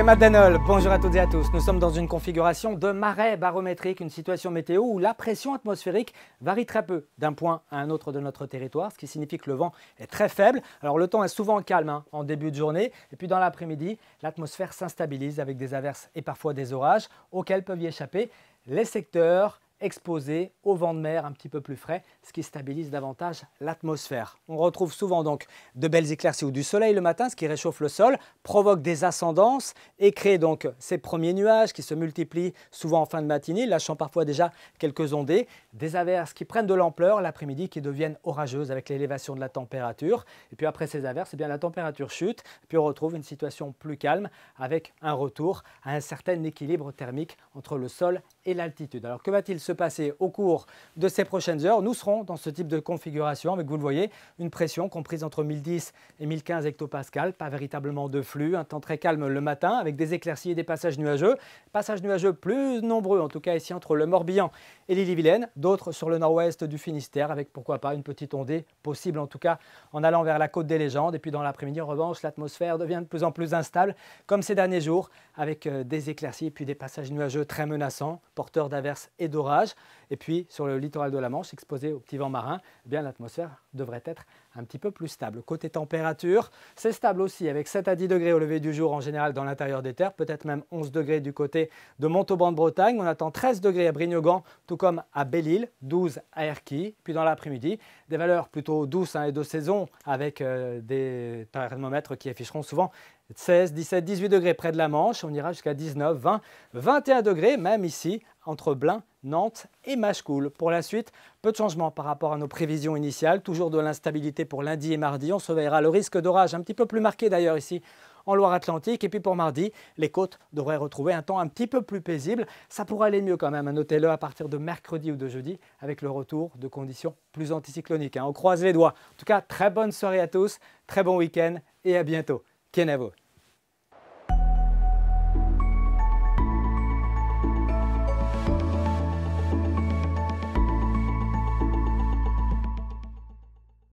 Madanol, bonjour à toutes et à tous. Nous sommes dans une configuration de marais barométrique, une situation météo où la pression atmosphérique varie très peu d'un point à un autre de notre territoire, ce qui signifie que le vent est très faible. Alors le temps est souvent calme en début de journée et puis dans l'après-midi, l'atmosphère s'instabilise avec des averses et parfois des orages auxquels peuvent y échapper les secteurs exposés au vent de mer un petit peu plus frais, ce qui stabilise davantage l'atmosphère. On retrouve souvent donc de belles éclaircies ou du soleil le matin, ce qui réchauffe le sol, provoque des ascendances et crée donc ces premiers nuages qui se multiplient souvent en fin de matinée, lâchant parfois déjà quelques ondées, des averses qui prennent de l'ampleur l'après-midi qui deviennent orageuses avec l'élévation de la température. Et puis après ces averses, la température chute, puis on retrouve une situation plus calme avec un retour à un certain équilibre thermique entre le sol et l'altitude. Alors que va-t-il se passer au cours de ces prochaines heures? Nous serons dans ce type de configuration avec, vous le voyez, une pression comprise entre 1010 et 1015 hectopascales, pas véritablement de flux, un temps très calme le matin avec des éclaircies et des passages nuageux plus nombreux en tout cas ici entre le Morbihan et l'Ille-et-Vilaine, d'autres sur le nord-ouest du Finistère avec pourquoi pas une petite ondée possible en tout cas en allant vers la côte des Légendes. Et puis dans l'après-midi en revanche, l'atmosphère devient de plus en plus instable comme ces derniers jours avec des éclaircies et puis des passages nuageux très menaçants, porteurs d'averses et d'orages. Et puis sur le littoral de la Manche, exposé au petit vent marin, l'atmosphère devrait être un petit peu plus stable. Côté température, c'est stable aussi avec 7 à 10 degrés au lever du jour en général dans l'intérieur des terres, peut-être même 11 degrés du côté de Montauban de Bretagne. On attend 13 degrés à Brignogan, tout comme à Belle-Île, 12 à Erquy. Puis dans l'après-midi, des valeurs plutôt douces et de saison avec des thermomètres qui afficheront souvent 16, 17, 18 degrés près de la Manche. On ira jusqu'à 19, 20, 21 degrés même ici entre Blain, Nantes et Machecoul. Pour la suite, peu de changements par rapport à nos prévisions initiales. Toujours de l'instabilité pour lundi et mardi. On surveillera le risque d'orage un petit peu plus marqué d'ailleurs ici en Loire-Atlantique. Et puis pour mardi, les côtes devraient retrouver un temps un petit peu plus paisible. Ça pourra aller mieux quand même, notez-le, à partir de mercredi ou de jeudi avec le retour de conditions plus anticycloniques. On croise les doigts. En tout cas, très bonne soirée à tous, très bon week-end et à bientôt. Kenavo.